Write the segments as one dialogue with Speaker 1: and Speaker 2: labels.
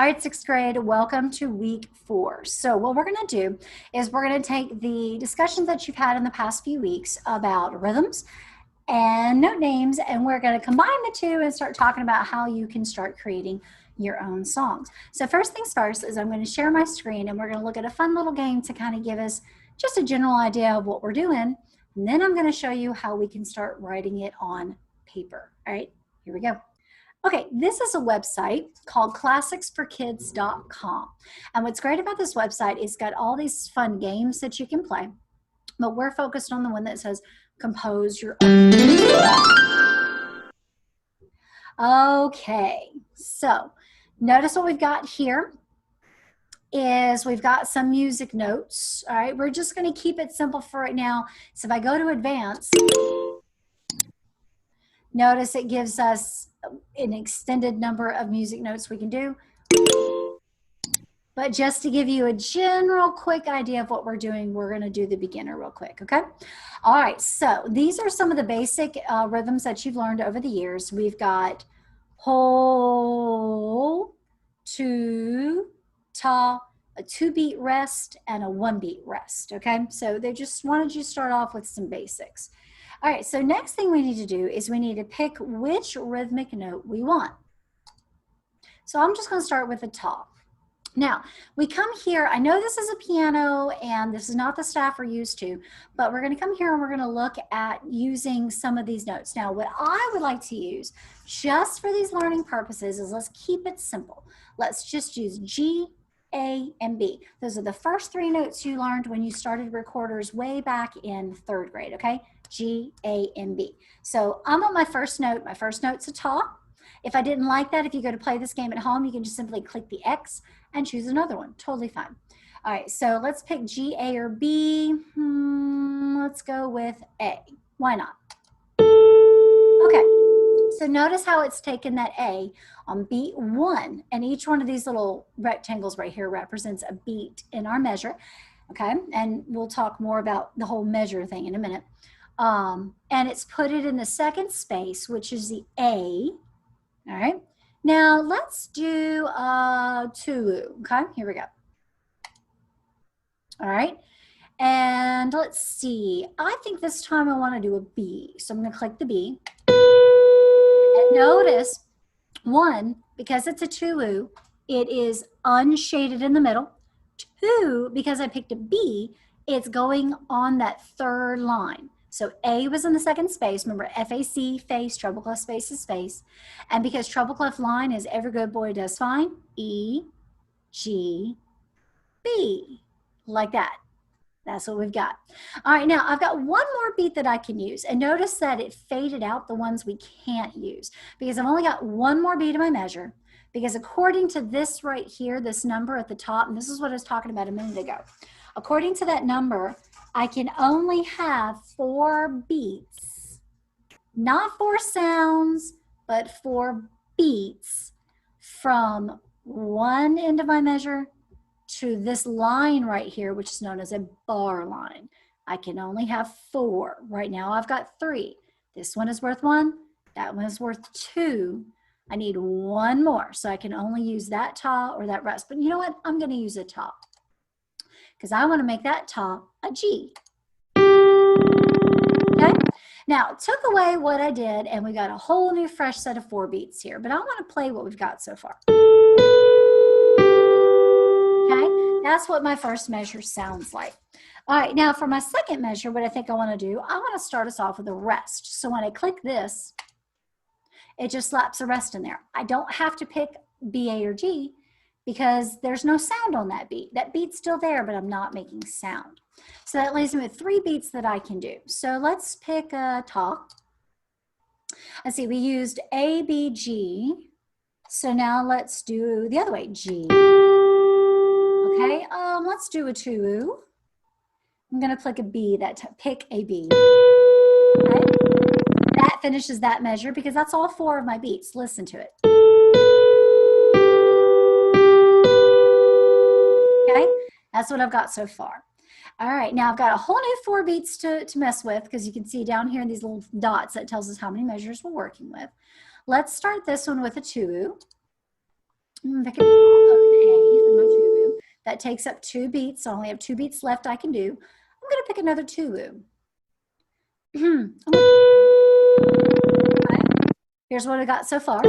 Speaker 1: right, sixth grade, welcome to week 4. So what we're going to do is we're going to take the discussions that you've had in the past few weeks about rhythms and note names, and we're going to combine the two and start talking about how you can start creating your own songs. So first things first is I'm going to share my screen, and we're going to look at a fun little game to kind of give us just a general idea of what we're doing. And then I'm going to show you how we can start writing it on paper. All right, here we go. Okay, this is a website called classicsforkids.com. And what's great about this website is it's got all these fun games that you can play, but we're focused on the one that says compose your own. Okay, so notice what we've got here is we've got some music notes. All right, we're just going to keep it simple for right now. So if I go to advanced, notice it gives us an extended number of music notes we can do. But just to give you a general quick idea of what we're doing, we're going to do the beginner real quick, okay? All right, so these are some of the basic rhythms that you've learned over the years. We've got whole, two, ta, a 2-beat rest, and a 1-beat rest, okay? So they just wanted you to start off with some basics. All right, so next thing we need to do is we need to pick which rhythmic note we want. So I'm just going to start with the ta. Now, we come here, I know this is a piano and this is not the staff we're used to, but we're going to come here and we're going to look at using some of these notes. Now, what I would like to use just for these learning purposes is let's keep it simple. Let's just use G, A, and B. Those are the first 3 notes you learned when you started recorders way back in 3rd grade, okay? G, A, and B. So I'm on my first note. My first note's a ta. If I didn't like that, if you go to play this game at home, you can just simply click the X and choose another one. Totally fine. All right, so let's pick G, A, or B. Let's go with A. Why not? Okay, so notice how it's taken that A on beat 1, and each one of these little rectangles right here represents a beat in our measure, okay? And we'll talk more about the whole measure thing in a minute. And it's put it in the 2nd space, which is the A. All right, now let's do two. Okay, here we go. All right, and let's see. I think this time I want to do a B, so I'm going to click the B. And notice, 1, because it's a two, it is unshaded in the middle. 2, because I picked a B, it's going on that 3rd line. So A was in the 2nd space. Remember, F-A-C, face, treble clef space is space. And because treble clef line is every good boy does fine, E, G, B, like that. That's what we've got. All right, now I've got one more beat that I can use. And notice that it faded out the ones we can't use because I've only got one more beat in my measure. Because according to this right here, this number at the top, and this is what I was talking about a minute ago. According to that number, I can only have 4 beats, not 4 sounds, but 4 beats from one end of my measure to this line right here, which is known as a bar line. I can only have 4. Right now I've got 3. This one is worth 1, that one is worth 2. I need 1 more, so I can only use that ta or that rest. But you know what? I'm going to use a ta because I want to make that ta a G. Okay? Now, it took away what I did, and we got a whole new fresh set of 4 beats here. But I want to play what we've got so far. Okay? That's what my first measure sounds like. All right, now for my second measure, what I think I want to do, I want to start us off with a rest. So when I click this, it just slaps a rest in there. I don't have to pick B, A, or G because there's no sound on that beat. That beat's still there, but I'm not making sound. So that leaves me with 3 beats that I can do. So let's pick a ta. Let's see, we used A, B, G. So now let's do the other way, G. Okay, let's do a 2. I'm gonna pick a B, pick a B. Okay. That finishes that measure because that's all 4 of my beats. Listen to it. Okay, that's what I've got so far. All right, now I've got a whole new 4 beats to mess with because you can see down here in these little dots that tells us how many measures we're working with. Let's start this one with a 2. Pick an A, my tubu. That takes up 2 beats. So I only have 2 beats left I can do. I'm going to pick another tubu. Okay. Here's what I got so far.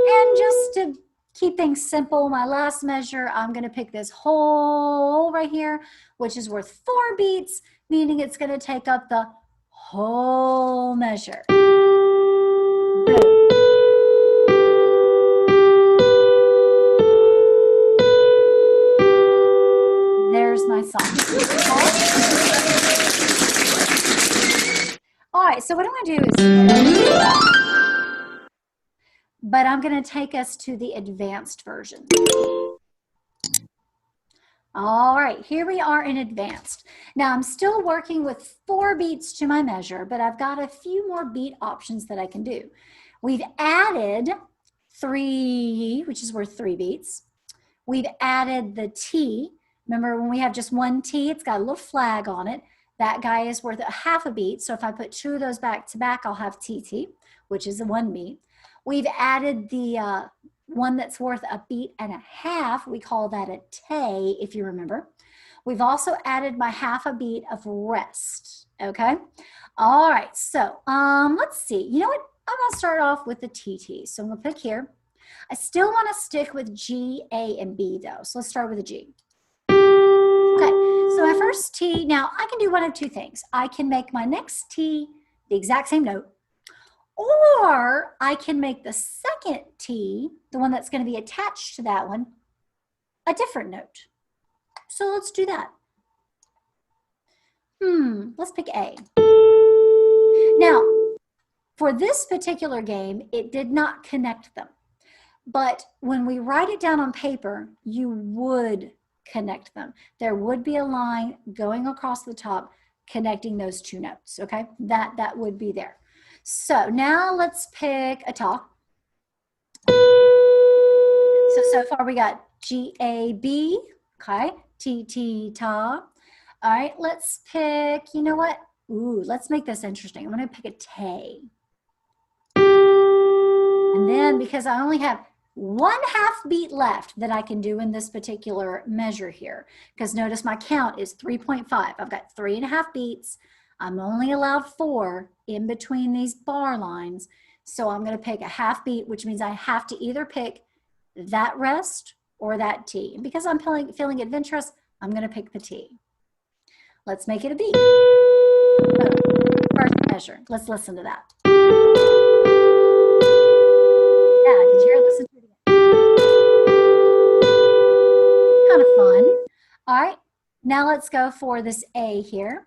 Speaker 1: And just to keep things simple, my last measure, I'm going to pick this whole right here, which is worth 4 beats, meaning it's going to take up the whole measure. There's my song. All right, so what I'm going to do is, but I'm going to take us to the advanced version. All right, here we are in advanced. Now I'm still working with 4 beats to my measure, but I've got a few more beat options that I can do. We've added 3, which is worth 3 beats. We've added the T. Remember when we have just 1 T, it's got a little flag on it. That guy is worth a half a beat. So if I put 2 of those back to back, I'll have TT, which is a 1 beat. We've added the one that's worth a beat and a half. We call that a tay, if you remember. We've also added my half a beat of rest, okay? All right, so let's see. You know what? I'm gonna start off with the TT. So I'm gonna pick here. I still wanna stick with G, A, and B though. So let's start with a G. Okay, so my first T, now I can do one of 2 things. I can make my next T the exact same note, or I can make the second T, the one that's going to be attached to that one, a different note. So let's do that. Let's pick A. Now, for this particular game, it did not connect them. But when we write it down on paper, you would connect them. There would be a line going across the top connecting those 2 notes, okay? That would be there. So now let's pick a ta. So far we got G-A-B, okay? T-T, ta. All right, let's pick, you know what? Ooh, let's make this interesting. I'm gonna pick a tay. And then because I only have 1 half beat left that I can do in this particular measure here, because notice my count is 3.5. I've got 3.5 beats. I'm only allowed 4 in between these bar lines. So I'm going to pick a half beat, which means I have to either pick that rest or that T. And because I'm feeling adventurous, I'm going to pick the T. Let's make it a beat. First measure. Let's listen to that. Yeah, did you hear it? Listen to it again. Kind of fun. All right, now let's go for this A here.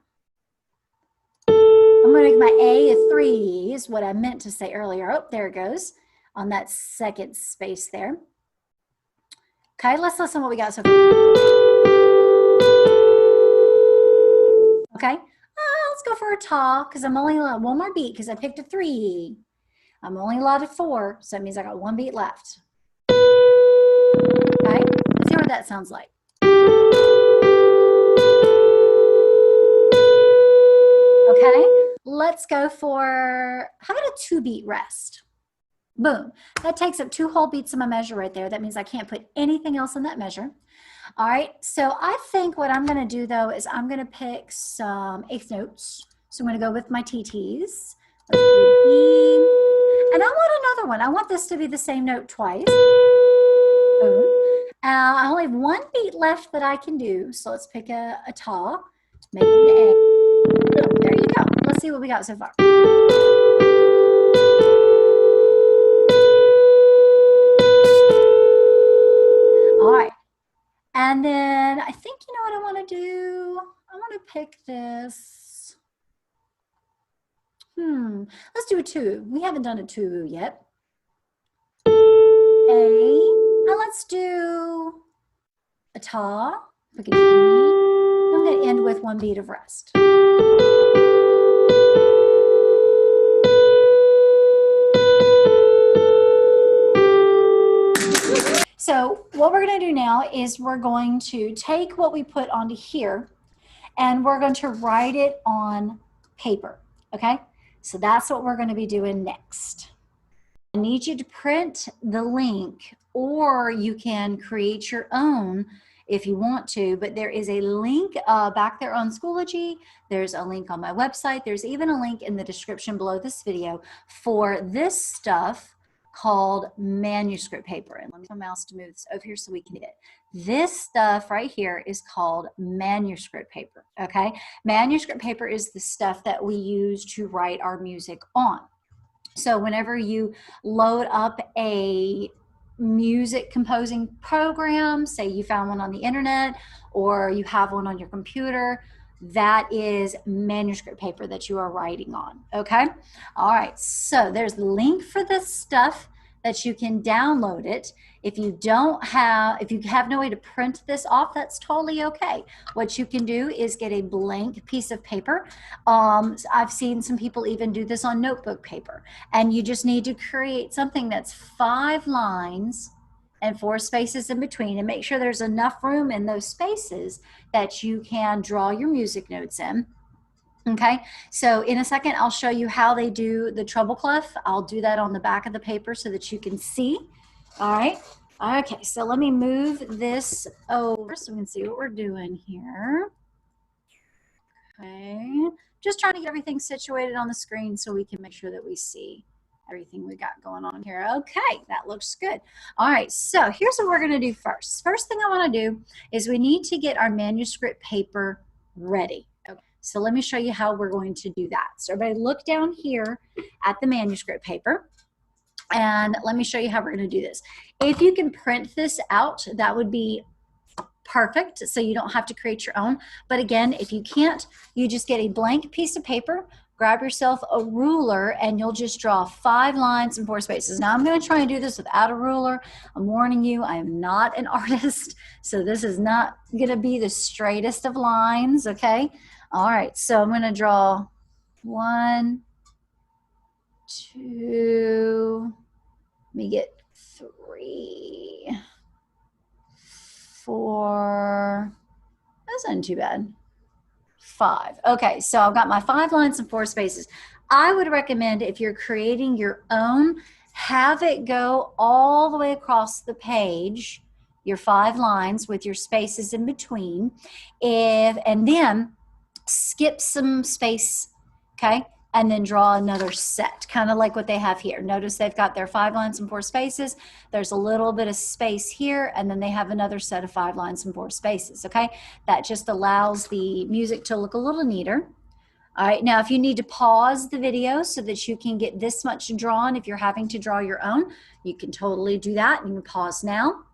Speaker 1: I'm going to make my A a 3 is what I meant to say earlier. Oh, there it goes on that second space there. Okay, let's listen to what we got so far. Okay, let's go for a ta because I'm only allowed 1 more beat because I picked a 3. I'm only allowed a 4, so that means I got 1 beat left. Okay, let's see what that sounds like. Okay, let's go for, how about a 2 beat rest? Boom, that takes up 2 whole beats of my measure right there. That means I can't put anything else in that measure. All right, so I think what I'm gonna do though is I'm gonna pick some 8th notes. So I'm gonna go with my TTs. Let's do B. And I want another one. I want this to be the same note twice. Boom. I only have 1 beat left that I can do. So let's pick a ta, make it an A. Boom, there you go. Let's see what we got so far. All right. And then I think, you know what I want to do? I want to pick this. Let's do a 2. We haven't done a 2 yet. A. Now let's do a ta. Pick a G. I'm going to end with 1 beat of rest. So what we're going to do now is we're going to take what we put onto here and we're going to write it on paper, okay? So that's what we're going to be doing next. I need you to print the link, or you can create your own if you want to, but there is a link back there on Schoology. There's a link on my website. There's even a link in the description below this video for this stuff called manuscript paper. And let me get my mouse to move this over here so we can get it. This stuff right here is called manuscript paper, okay? Manuscript paper is the stuff that we use to write our music on. So whenever you load up a music composing program, say you found one on the internet or you have one on your computer, that is manuscript paper that you are writing on, okay? All right, so there's the link for this stuff that you can download it. If you have no way to print this off, that's totally okay. What you can do is get a blank piece of paper. I've seen some people even do this on notebook paper, and you just need to create something that's 5 lines and 4 spaces in between, and make sure there's enough room in those spaces that you can draw your music notes in. Okay, so in a second, I'll show you how they do the treble clef. I'll do that on the back of the paper so that you can see. All right. Okay, so let me move this over so we can see what we're doing here. Okay, just trying to get everything situated on the screen so we can make sure that we see everything we got going on here. Okay, that looks good. All right, so here's what we're going to do first. First thing I want to do is we need to get our manuscript paper ready. Okay, so let me show you how we're going to do that. So everybody look down here at the manuscript paper, and let me show you how we're going to do this. If you can print this out, that would be perfect, so you don't have to create your own. But again, if you can't, you just get a blank piece of paper, grab yourself a ruler, and you'll just draw 5 lines and 4 spaces. Now I'm going to try and do this without a ruler. I'm warning you, I am not an artist, so this is not going to be the straightest of lines, okay? All right, so I'm going to draw 1, 2, let me get 3, 4, that's not too bad, 5. Okay, so I've got my 5 lines and 4 spaces. I would recommend, if you're creating your own, have it go all the way across the page, your 5 lines with your spaces in between, and then skip some space, okay? And then draw another set, kind of like what they have here. Notice they've got their 5 lines and 4 spaces. There's a little bit of space here, and then they have another set of 5 lines and 4 spaces, okay? That just allows the music to look a little neater. All right, now if you need to pause the video so that you can get this much drawn, if you're having to draw your own, you can totally do that. You can pause now.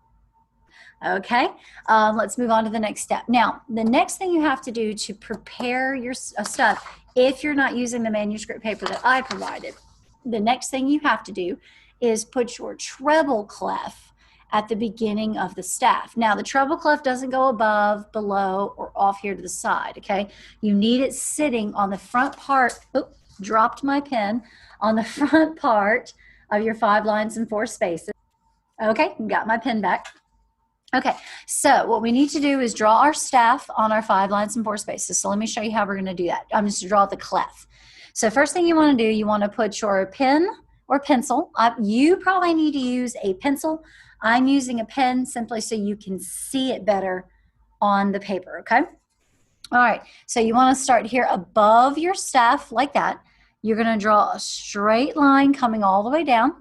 Speaker 1: Okay, let's move on to the next step. Now, the next thing you have to do to prepare your stuff, if you're not using the manuscript paper that I provided, the next thing you have to do is put your treble clef at the beginning of the staff. Now, the treble clef doesn't go above, below, or off here to the side, okay? You need it sitting on the front part, oops, dropped my pen, on the front part of your 5 lines and 4 spaces. Okay, got my pen back. Okay, so what we need to do is draw our staff on our 5 lines and 4 spaces. So let me show you how we're going to do that. I'm just to draw the clef. So first thing you want to do, you want to put your pen or pencil. You probably need to use a pencil. I'm using a pen simply so you can see it better on the paper, okay? All right, so you want to start here above your staff like that. You're going to draw a straight line coming all the way down.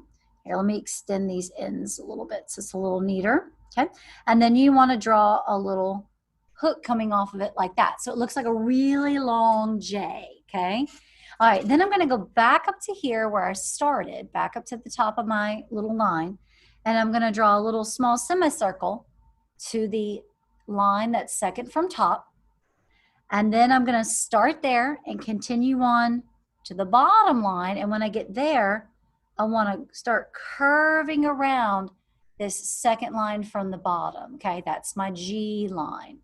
Speaker 1: Here, let me extend these ends a little bit so it's a little neater. Okay, and then you want to draw a little hook coming off of it like that. So it looks like a really long J, okay? All right, then I'm going to go back up to here where I started, back up to the top of my little line, and I'm going to draw a little small semicircle to the line that's second from top. And then I'm going to start there and continue on to the bottom line. And when I get there, I want to start curving around this second line from the bottom, okay? That's my G line,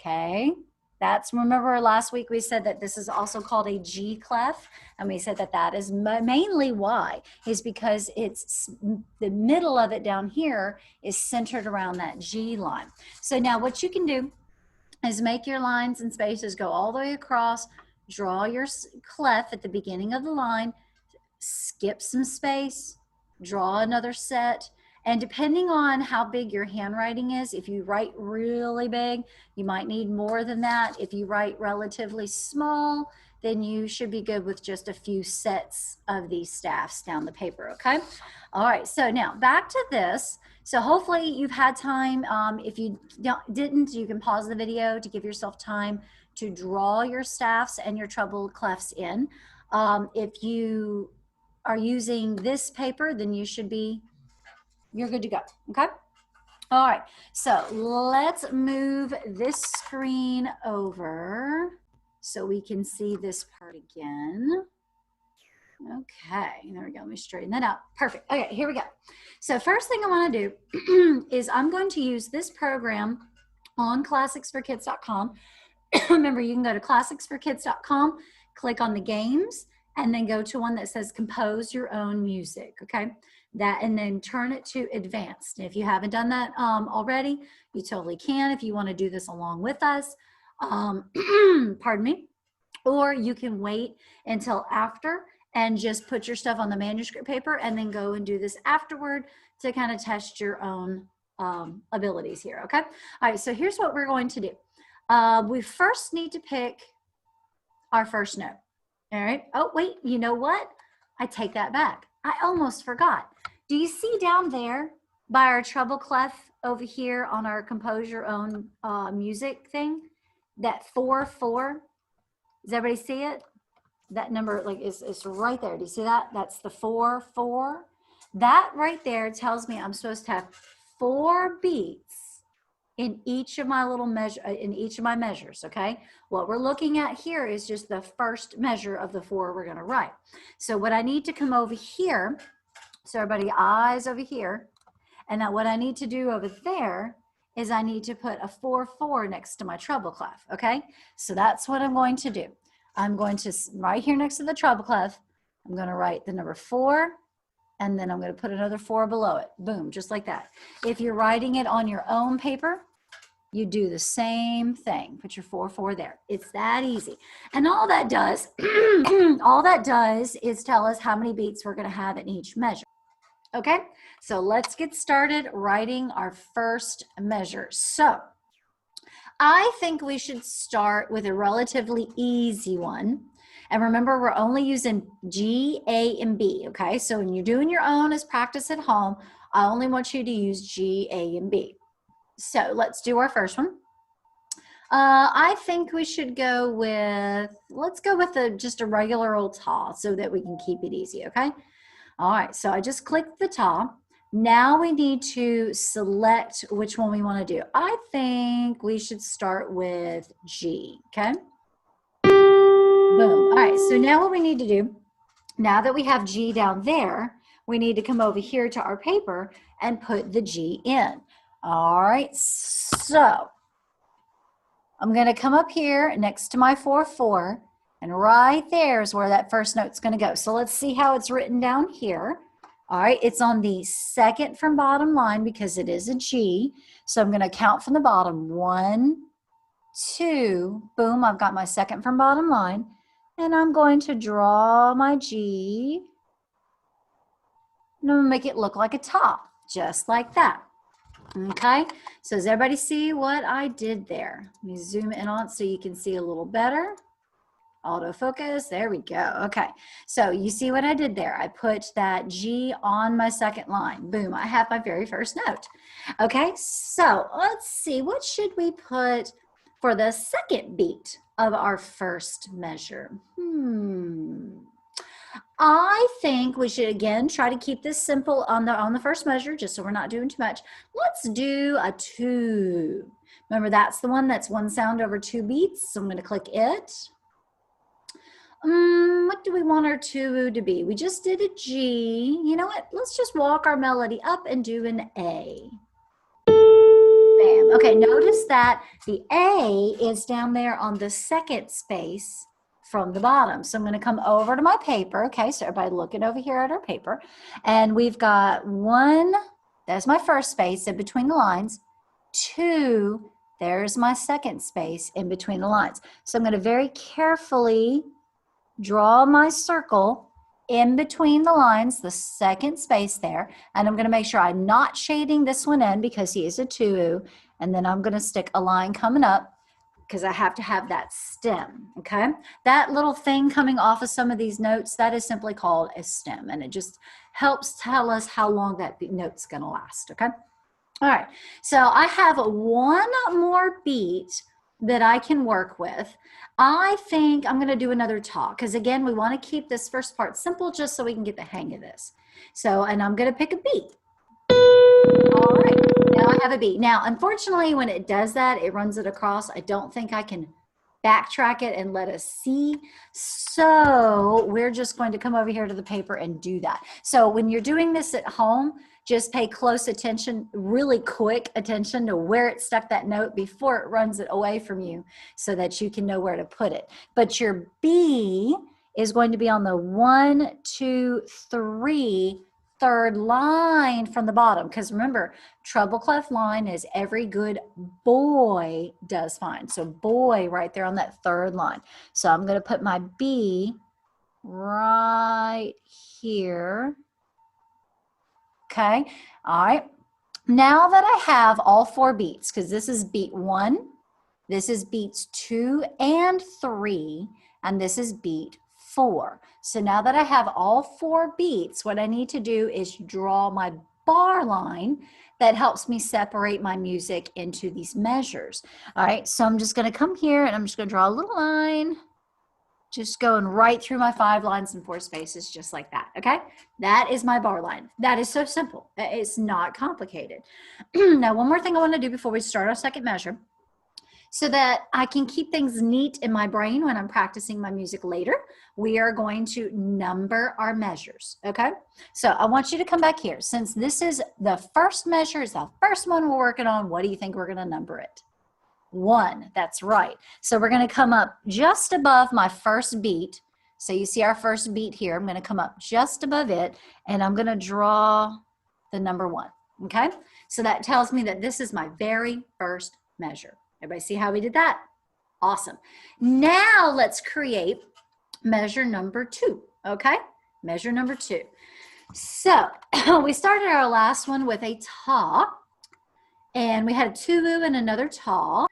Speaker 1: okay? That's, remember last week we said that this is also called a G clef, and we said that that is mainly why, is because it's the middle of it down here is centered around that G line. So now what you can do is make your lines and spaces go all the way across, draw your clef at the beginning of the line, skip some space, draw another set. And depending on how big your handwriting is, if you write really big, you might need more than that. If you write relatively small, then you should be good with just a few sets of these staffs down the paper, okay? All right, so now back to this. So hopefully you've had time. If you didn't, you can pause the video to give yourself time to draw your staffs and your treble clefs in. If you are using this paper, then you're good to go, okay? All right, so let's move this screen over so we can see this part again. Okay, there we go. Let me straighten that out. Perfect. Okay, here we go. So first thing I want to do is I'm going to use this program on classicsforkids.com. Remember, you can go to classicsforkids.com, click on the games, and then go to one that says compose your own music, okay? That, and then turn it to advanced. If you haven't done that already, you totally can if you want to do this along with us. Pardon me. Or you can wait until after and just put your stuff on the manuscript paper and then go and do this afterward to kind of test your own abilities here, okay? All right, so here's what we're going to do. We first need to pick our first note. All right. Oh, wait, you know what? I take that back. I almost forgot. Do you see down there by our treble clef over here on our compose your own music thing, that 4/4? Does everybody see it? That number like is right there. Do you see that? That's the 4/4. That right there tells me I'm supposed to have 4 beats in each of my little measure, in each of my measures, okay? What we're looking at here is just the first measure of the 4 we're gonna write. So what I need to come over here, so everybody eyes over here, and now what I need to do over there is I need to put a 4/4 next to my treble clef, okay? So that's what I'm going to do. I'm going to, right here next to the treble clef, I'm gonna write the number 4, and then I'm gonna put another 4 below it. Boom, just like that. If you're writing it on your own paper, you do the same thing. Put your 4/4 there. It's that easy. And all that does, all that does is tell us how many beats we're gonna have in each measure. Okay, so let's get started writing our first measure. So I think we should start with a relatively easy one. And remember, we're only using G, A, and B, okay? So when you're doing your own as practice at home, I only want you to use G, A, and B. So let's do our first one. I think we should go with, let's go with just a regular old ta so that we can keep it easy, okay? All right, so I just clicked the ta. Now we need to select which one we want to do. I think we should start with G, okay? Boom. All right, so now what we need to do, now that we have G down there, we need to come over here to our paper and put the G in. All right, so I'm going to come up here next to my 4/4, and right there is where that first note's going to go. So let's see how it's written down here. All right, it's on the second from bottom line because it is a G. So I'm going to count from the bottom. 1, 2, boom, I've got my second from bottom line. And I'm going to draw my G. And I'm going to make it look like a ta, just like that. Okay, so does everybody see what I did there? Let me zoom in on so you can see a little better. Autofocus, there we go. Okay, so you see what I did there. I put that G on my second line. Boom, I have my very first note. Okay, so let's see, what should we put for the second beat of our first measure? I think we should, again, try to keep this simple on the first measure, just so we're not doing too much. Let's do a 2. Remember, that's the one that's one sound over 2 beats, so I'm going to click it. What do we want our 2 to be? We just did a G. You know what? Let's just walk our melody up and do an A. Bam. Okay, notice that the A is down there on the second space from the bottom. So I'm going to come over to my paper. Okay, so everybody looking over here at our paper. And we've got 1, that's my first space in between the lines, 2, There's my second space in between the lines. So I'm going to very carefully draw my circle in between the lines, the second space there, and I'm going to make sure I'm not shading this one in because he is a two, and then I'm going to stick a line coming up because I have to have that stem, okay? That little thing coming off of some of these notes, that is simply called a stem, and it just helps tell us how long that note's going to last, okay? All right, so I have one more beat that I can work with. I think I'm going to do another ta, because again, we want to keep this first part simple just so we can get the hang of this. So, and I'm going to pick a beat. All right, now I have a beat. Now, unfortunately, when it does that, it runs it across. I don't think I can backtrack it and let us see. So we're just going to come over here to the paper and do that. So when you're doing this at home, just pay close attention, really quick attention to where it stuck that note before it runs it away from you so that you can know where to put it. But your B is going to be on the 1, 2, 3, third line from the bottom. Because remember, treble clef line is every good boy does fine. So boy right there on that third line. So I'm going to put my B right here. Okay, all right. Now that I have all 4 beats, because this is beat 1, this is beats 2 and 3, and this is beat 4. So now that I have all 4 beats, what I need to do is draw my bar line that helps me separate my music into these measures. All right, so I'm just going to come here and I'm just going to draw a little line. Just going right through my 5 lines and 4 spaces, just like that, okay? That is my bar line. That is so simple. It's not complicated. Now, one more thing I want to do before we start our second measure, so that I can keep things neat in my brain when I'm practicing my music later, we are going to number our measures, okay? So I want you to come back here. Since this is the first measure, is the first one we're working on, what do you think we're going to number it? 1, that's right. So we're going to come up just above my first beat. So you see our first beat here. I'm going to come up just above it, and I'm going to draw the number 1, okay? So that tells me that this is my very first measure. Everybody see how we did that? Awesome. Now let's create measure number 2, okay? Measure number 2. So we started our last one with a ta, and we had a tubu and another ta.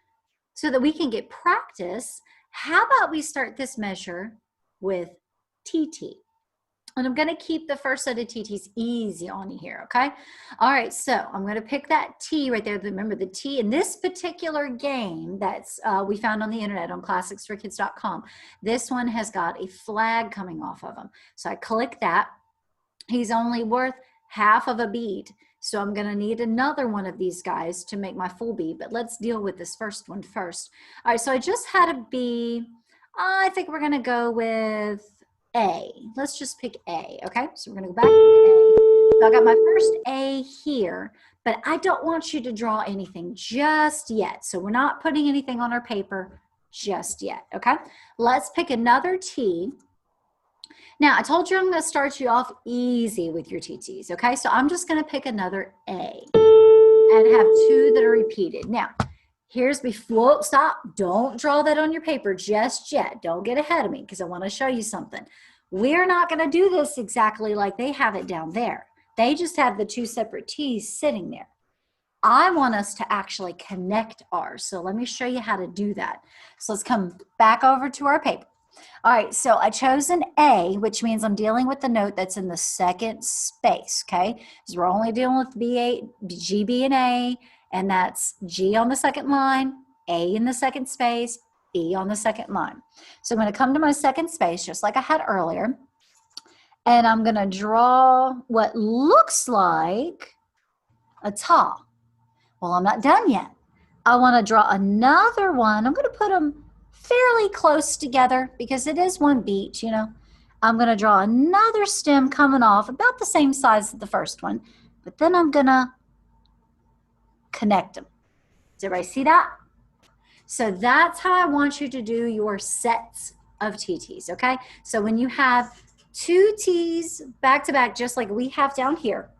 Speaker 1: So that we can get practice, how about we start this measure with TT? And I'm going to keep the first set of TTs easy on you here, okay? All right, so I'm going to pick that T right there. Remember the T in this particular game that's we found on the internet on classicsforkids.com. This one has got a flag coming off of him. So I click that. He's only worth half of a beat. So I'm going to need another one of these guys to make my full B, but let's deal with this first one first. All right, so I just had a B. I think we're going to go with A. Let's just pick A, okay? So we're going to go back to A. So I got my first A here, but I don't want you to draw anything just yet. So we're not putting anything on our paper just yet, okay? Let's pick another T. Now, I told you I'm going to start you off easy with your TTs, okay? So I'm just going to pick another A and have 2 that are repeated. Now, here's before, stop. Don't draw that on your paper just yet. Don't get ahead of me because I want to show you something. We're not going to do this exactly like they have it down there. They just have the 2 separate T's sitting there. I want us to actually connect ours. So let me show you how to do that. So let's come back over to our paper. All right, so I chose an A, which means I'm dealing with the note that's in the second space, okay? Because we're only dealing with B8, G, B, and A, and that's G on the second line, A in the second space, B on the second line. So I'm going to come to my second space, just like I had earlier, and I'm going to draw what looks like a ta. Well, I'm not done yet. I want to draw another one. I'm going to put them fairly close together because it is one beat, you know. I'm going to draw another stem coming off about the same size as the first one, but then I'm going to connect them. Does everybody see that? So that's how I want you to do your sets of TTs, okay? So when you have 2 T's back to back, just like we have down here,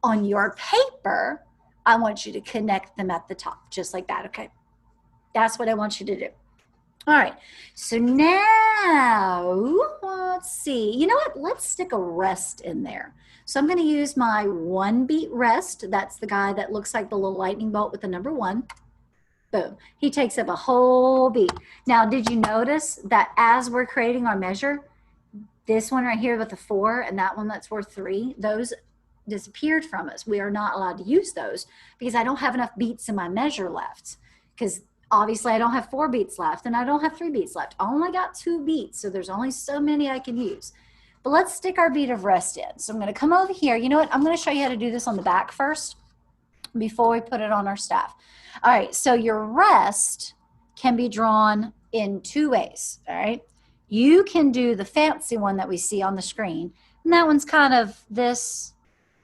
Speaker 1: on your paper, I want you to connect them at the top, just like that, okay? That's what I want you to do. All right, so now, let's see. You know what? Let's stick a rest in there. So I'm going to use my 1 beat rest. That's the guy that looks like the little lightning bolt with the number 1. Boom. He takes up a whole beat. Now, did you notice that as we're creating our measure, this one right here with the 4 and that one that's worth 3, those disappeared from us. We are not allowed to use those because I don't have enough beats in my measure left. Because obviously I don't have 4 beats left and I don't have 3 beats left. I only got 2 beats, so there's only so many I can use. But let's stick our beat of rest in. So I'm going to come over here. You know what? I'm going to show you how to do this on the back first before we put it on our staff. All right, so your rest can be drawn in 2 ways, all right? You can do the fancy one that we see on the screen, and that one's kind of this,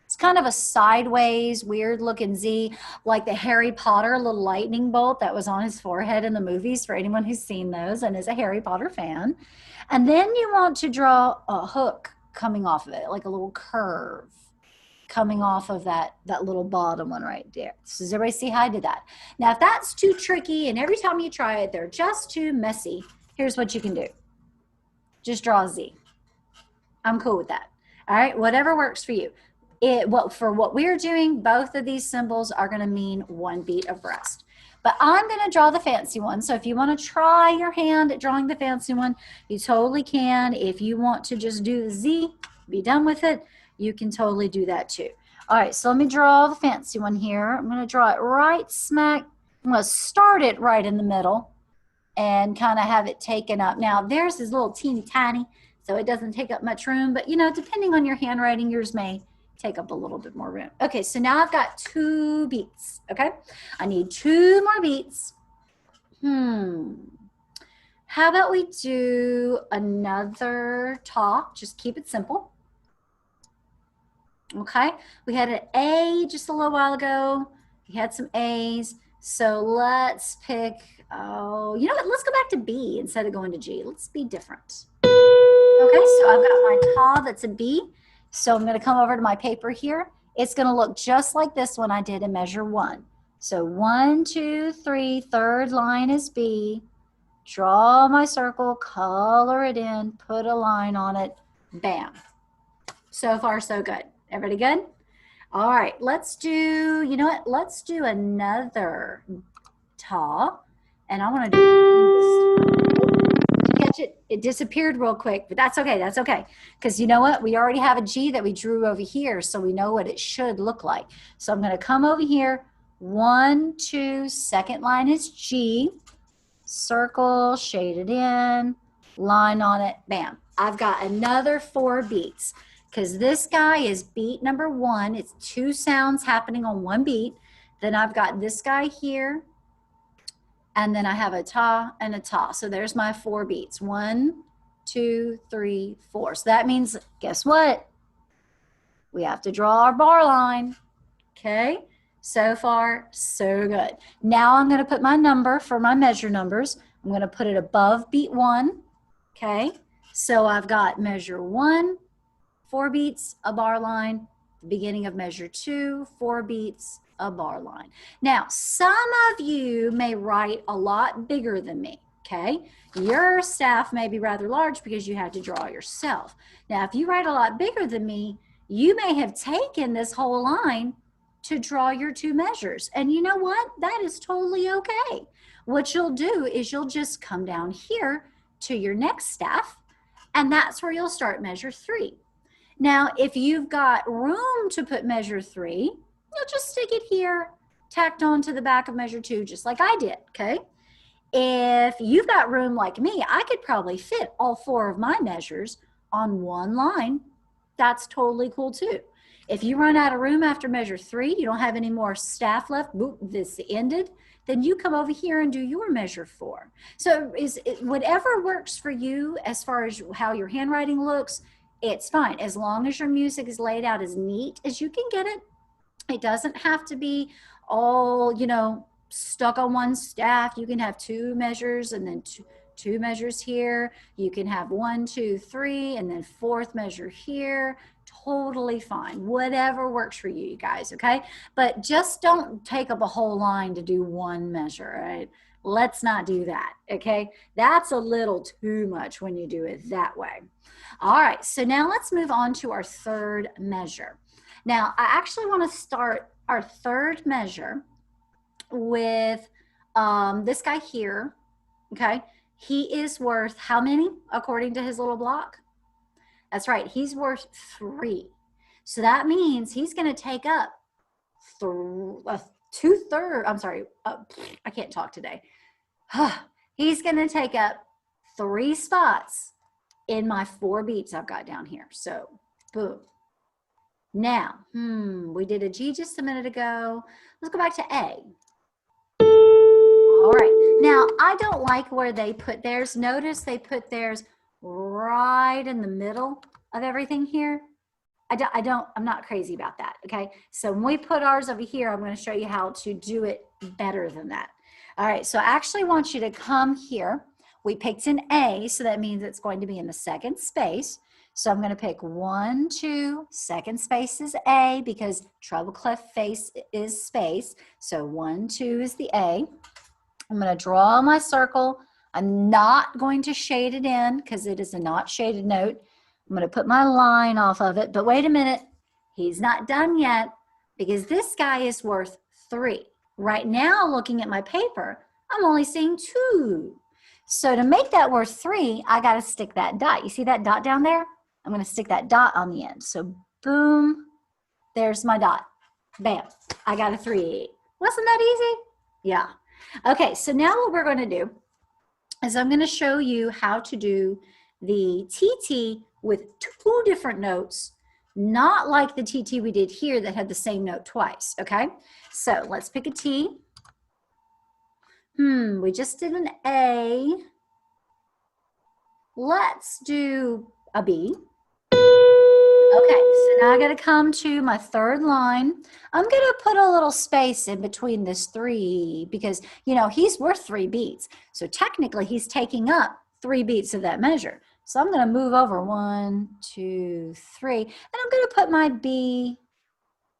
Speaker 1: it's kind of a sideways, weird looking Z, like the Harry Potter little lightning bolt that was on his forehead in the movies, for anyone who's seen those and is a Harry Potter fan. And then you want to draw a hook coming off of it, like a little curve coming off of that little bottom one right there. So does everybody see how I did that? Now, if that's too tricky and every time you try it, they're just too messy, here's what you can do. Just draw a Z. I'm cool with that. All right, whatever works for you. For what we're doing, both of these symbols are going to mean 1 beat of rest. But I'm going to draw the fancy one. So if you want to try your hand at drawing the fancy one, you totally can. If you want to just do the Z, be done with it, you can totally do that too. All right, so let me draw the fancy one here. I'm going to draw it right smack. I'm going to start it right in the middle and kind of have it taken up. Now, theirs is a little teeny tiny, so it doesn't take up much room. But, you know, depending on your handwriting, yours may take up a little bit more room. Okay, so now I've got 2 beats, okay? I need 2 more beats. How about we do another talk? Just keep it simple. Okay, we had an A just a little while ago. We had some A's. So let's pick, oh, you know what? Let's go back to B instead of going to G. Let's be different. Okay, so I've got my ta that's a B. So I'm going to come over to my paper here. It's going to look just like this one I did in measure 1. So 1, 2, 3, third line is B. Draw my circle, color it in, put a line on it. Bam. So far, so good. Everybody good? All right, let's do, you know what? Let's do another ta. And I want to do this. Did you catch it? It disappeared real quick, but that's okay. That's okay. Because you know what? We already have a G that we drew over here, so we know what it should look like. So I'm going to come over here. 1, 2, second line is G. Circle, shade it in, line on it, bam. I've got another 4 beats. Because this guy is beat number 1. It's 2 sounds happening on 1 beat. Then I've got this guy here. And then I have a ta and a ta. So there's my 4 beats. 1, 2, 3, 4. So that means, guess what? We have to draw our bar line. Okay? So far, so good. Now I'm going to put my number for my measure numbers. I'm going to put it above beat 1. Okay? So I've got measure 1. 4 beats, a bar line. The beginning of measure 2, 4 beats, a bar line. Now, some of you may write a lot bigger than me, okay? Your staff may be rather large because you had to draw yourself. Now, if you write a lot bigger than me, you may have taken this whole line to draw your 2 measures. And you know what? That is totally okay. What you'll do is you'll just come down here to your next staff, and that's where you'll start measure 3. Now, if you've got room to put measure 3, you'll just stick it here, tacked on to the back of measure 2, just like I did, okay? If you've got room like me, I could probably fit all 4 of my measures on 1 line. That's totally cool too. If you run out of room after measure 3, you don't have any more staff left, boop, this ended, then you come over here and do your measure 4. So whatever works for you as far as how your handwriting looks, it's fine. As long as your music is laid out as neat as you can get it. It doesn't have to be all, you know, stuck on one staff. You can have 2 measures and then two measures here. You can have 1, 2, 3, and then 4th measure here. totally fine. Whatever works for you, you guys, okay? But just don't take up a whole line to do one measure, right? Let's not do that, okay? That's a little too much when you do it that way. All right, so now let's move on to our third measure. Now, I actually want to start our third measure with this guy here, okay? He is worth how many according to his little block? That's right, he's worth 3. So that means he's going to take up 2/3. I'm sorry, I can't talk today. He's going to take up 3 spots in my 4 beats I've got down here. So, boom. Now, we did a G just a minute ago. Let's go back to A. All right. Now, I don't like where they put theirs. Notice they put theirs right in the middle of everything here. I'm not crazy about that, okay? So when we put ours over here, I'm going to show you how to do it better than that. All right, so I actually want you to come here. We picked an A, so that means it's going to be in the second space. So I'm going to pick 1, 2, second space is A because treble clef face is space. So 1, 2 is the A. I'm going to draw my circle. I'm not going to shade it in because it is a not shaded note. I'm going to put my line off of it, but wait a minute. He's not done yet because this guy is worth 3. Right now, looking at my paper, I'm only seeing 2. So to make that worth 3, I got to stick that dot. You see that dot down there? I'm going to stick that dot on the end. So boom, there's my dot. Bam, I got a 3. Wasn't that easy? Yeah. Okay, so now what we're going to do is I'm going to show you how to do the TT with 2 different notes, not like the TT we did here that had the same note twice, okay? So let's pick a T. We just did an A. Let's do a B. Okay, so now I got to come to my third line. I'm going to put a little space in between this 3 because, you know, he's worth 3 beats. So technically he's taking up 3 beats of that measure. So I'm going to move over 1, 2, 3, and I'm going to put my B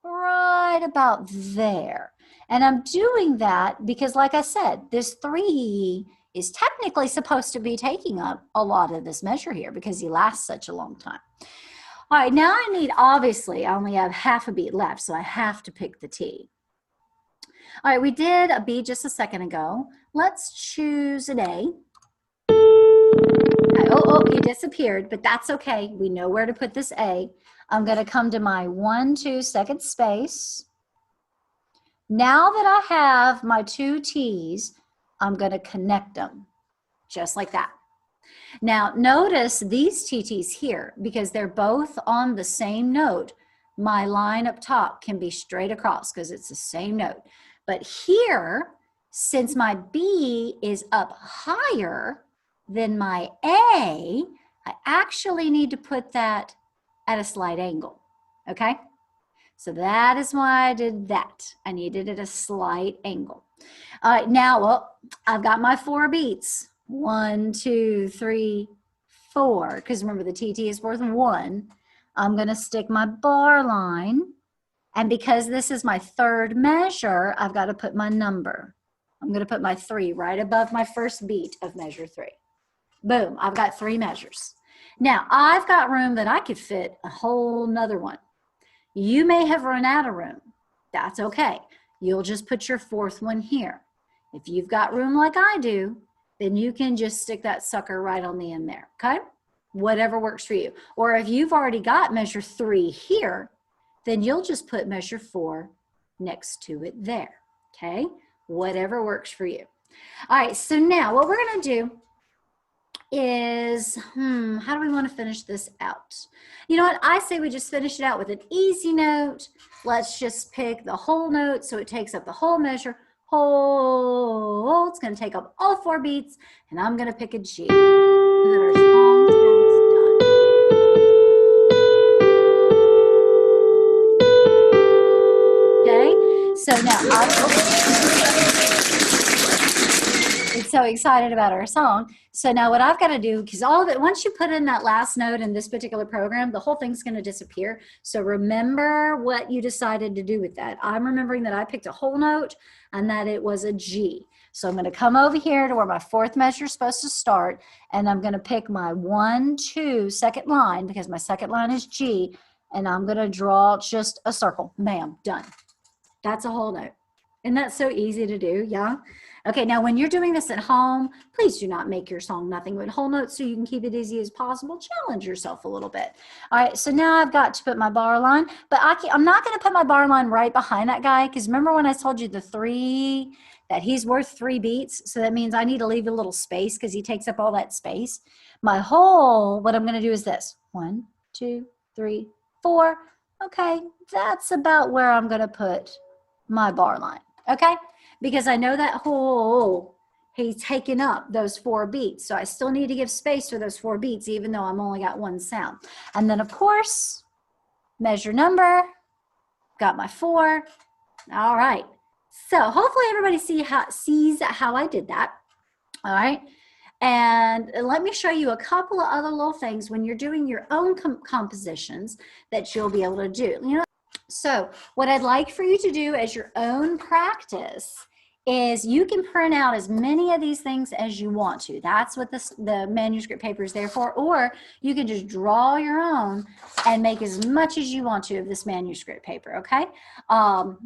Speaker 1: right about there. And I'm doing that because, like I said, this 3 is technically supposed to be taking up a lot of this measure here because he lasts such a long time. All right, now I need, obviously, I only have half a beat left, so I have to pick the T. All right, we did a B just a second ago. Let's choose an A. Oh, he disappeared, but that's okay. We know where to put this A. I'm going to come to my 1, 2, second space. Now that I have my 2 T's, I'm going to connect them just like that. Now, notice these TTs here, because they're both on the same note, my line up top can be straight across because it's the same note. But here, since my B is up higher than my A, I actually need to put that at a slight angle, okay? So that is why I did that. I needed it at a slight angle. All right, now, well, I've got my 4 beats. 1, 2, 3, 4, because remember the TT is worth 1. I'm going to stick my bar line, and because this is my third measure, I've got to put my number. I'm going to put my 3 right above my first beat of measure 3. Boom, I've got 3 measures. Now, I've got room that I could fit a whole nother one. You may have run out of room. That's okay. You'll just put your 4th one here. If you've got room like I do, then you can just stick that sucker right on the end there, okay? Whatever works for you. Or if you've already got measure 3 here, then you'll just put measure 4 next to it there, okay? Whatever works for you. All right, so now what we're gonna do is, how do we want to finish this out? You know what? I say we just finish it out with an easy note. Let's just pick the whole note so it takes up the whole measure. Whole, it's going to take up all 4 beats, and I'm going to pick a G. So that our song is done. Okay, so now so excited about our song. So now what I've got to do, because all of it, once you put in that last note in this particular program, the whole thing's going to disappear. So remember what you decided to do with that. I'm remembering that I picked a whole note and that it was a G. So I'm going to come over here to where my fourth measure is supposed to start, and I'm going to pick my 1, 2, second line, because my second line is G, and I'm going to draw just a circle. Bam, done. That's a whole note. Isn't that so easy to do? Yeah. Okay, now when you're doing this at home, please do not make your song nothing but whole notes so you can keep it easy as possible. Challenge yourself a little bit. All right, so now I've got to put my bar line, but I'm not going to put my bar line right behind that guy, because remember when I told you the 3, that he's worth 3 beats? So that means I need to leave a little space because he takes up all that space. My whole, what I'm going to do is this. 1, 2, 3, 4. Okay, that's about where I'm going to put my bar line. Okay, because I know that whole, he's taken up those 4 beats. So I still need to give space for those 4 beats, even though I'm only got 1 sound. And then of course, measure number, got my 4. All right. So hopefully everybody sees how I did that. All right. And let me show you a couple of other little things when you're doing your own compositions that you'll be able to do. You know, so what I'd like for you to do as your own practice is you can print out as many of these things as you want to. That's what the manuscript paper is there for. Or you can just draw your own and make as much as you want to of this manuscript paper, okay?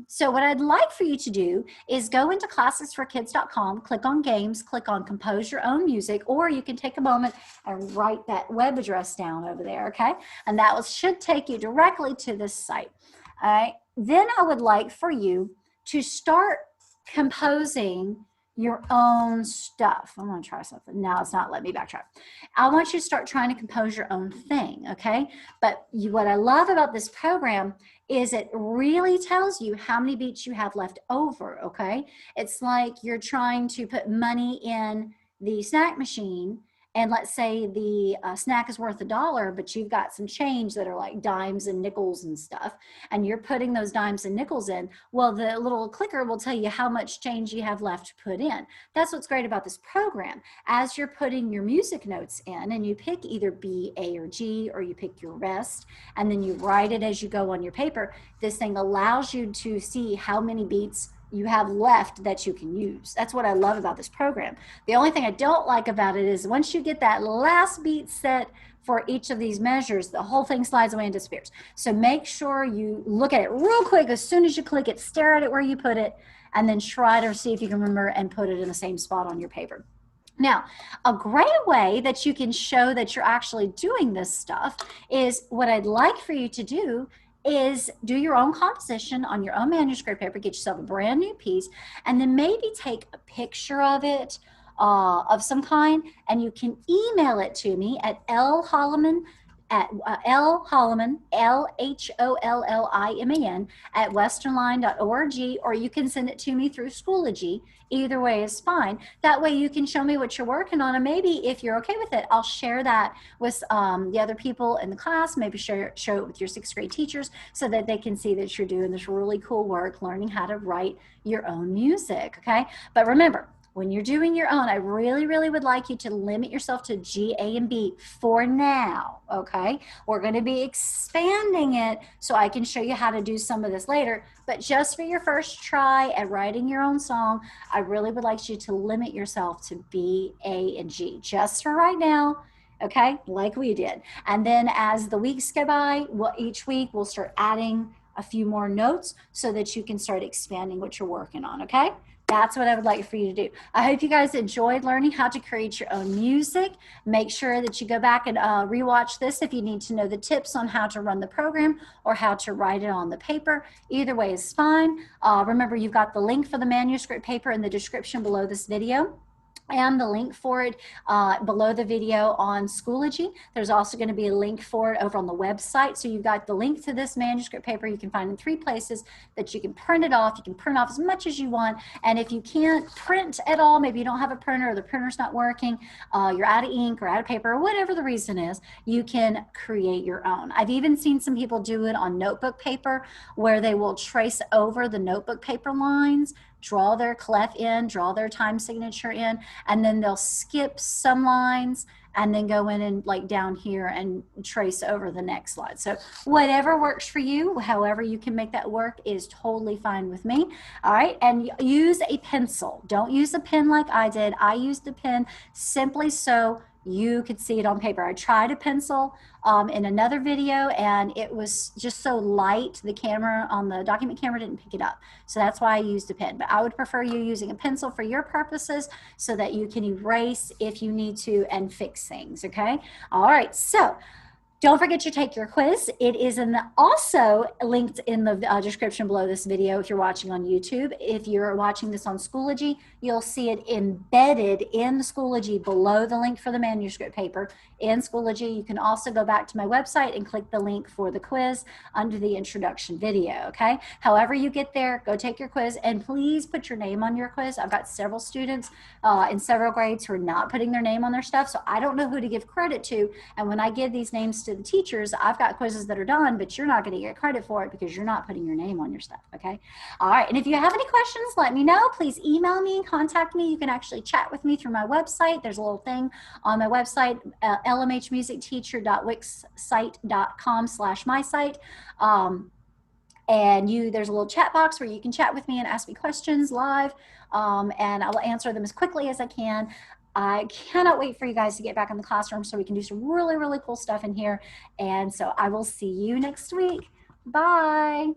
Speaker 1: So what I'd like for you to do is go into classesforkids.com, click on games, click on compose your own music, or you can take a moment and write that web address down over there, okay? And that should take you directly to this site. All right, then I would like for you to start composing your own stuff. I'm going to try something. Now it's not letting me backtrack. I want you to start trying to compose your own thing, okay? But what I love about this program is it really tells you how many beats you have left over, okay? It's like you're trying to put money in the snack machine, and let's say the snack is worth $1, but you've got some change that are like dimes and nickels and stuff, and you're putting those dimes and nickels in. Well, the little clicker will tell you how much change you have left to put in. That's what's great about this program. As you're putting your music notes in, and you pick either B, A, or G, or you pick your rest, and then you write it as you go on your paper, this thing allows you to see how many beats you have left that you can use. That's what I love about this program. The only thing I don't like about it is once you get that last beat set for each of these measures, the whole thing slides away and disappears. So make sure you look at it real quick as soon as you click it, stare at it where you put it, and then try to see if you can remember and put it in the same spot on your paper. Now, a great way that you can show that you're actually doing this stuff is what I'd like for you to do is do your own composition on your own manuscript paper, get yourself a brand new piece, and then maybe take a picture of it of some kind, and you can email it to me at lholliman at lholliman, LHOLLIMAN at westernline.org, or you can send it to me through Schoology. Either way is fine. That way you can show me what you're working on, and maybe if you're okay with it, I'll share that with the other people in the class, maybe show it with your 6th grade teachers so that they can see that you're doing this really cool work, learning how to write your own music, okay? But remember, when you're doing your own, I really, really would like you to limit yourself to G, A, and B for now, okay? We're going to be expanding it so I can show you how to do some of this later. But just for your first try at writing your own song, I really would like you to limit yourself to B, A, and G just for right now, okay? Like we did. And then as the weeks go by, each week we'll start adding a few more notes so that you can start expanding what you're working on, okay? That's what I would like for you to do. I hope you guys enjoyed learning how to create your own music. Make sure that you go back and rewatch this if you need to know the tips on how to run the program or how to write it on the paper. Either way is fine. Remember, you've got the link for the manuscript paper in the description below this video, and the link for it below the video on Schoology. There's also going to be a link for it over on the website. So you've got the link to this manuscript paper you can find in 3 places that you can print it off. You can print off as much as you want. And if you can't print at all, maybe you don't have a printer or the printer's not working, you're out of ink or out of paper, or whatever the reason is, you can create your own. I've even seen some people do it on notebook paper where they will trace over the notebook paper lines draw their clef in, draw their time signature in, and then they'll skip some lines and then go in and like down here and trace over the next slide. So whatever works for you, however you can make that work is totally fine with me. All right, and use a pencil. Don't use a pen like I did. I used a pen simply so you could see it on paper. I tried a pencil in another video and it was just so light, the camera on the document camera didn't pick it up. So that's why I used a pen. But I would prefer you using a pencil for your purposes so that you can erase if you need to and fix things, okay? All right, so don't forget to take your quiz. It is also linked in the description below this video if you're watching on YouTube. If you're watching this on Schoology, you'll see it embedded in Schoology below the link for the manuscript paper in Schoology. You can also go back to my website and click the link for the quiz under the introduction video, okay? However you get there, go take your quiz, and please put your name on your quiz. I've got several students in several grades who are not putting their name on their stuff, so I don't know who to give credit to, and when I give these names to the teachers, I've got quizzes that are done, but you're not going to get credit for it because you're not putting your name on your stuff, okay? All right, and if you have any questions, let me know. Please email me, contact me. You can actually chat with me through my website. There's a little thing on my website, lmhmusicteacher.wixsite.com/mysite. And there's a little chat box where you can chat with me and ask me questions live, and I will answer them as quickly as I can. I cannot wait for you guys to get back in the classroom so we can do some really, really cool stuff in here. And so I will see you next week. Bye.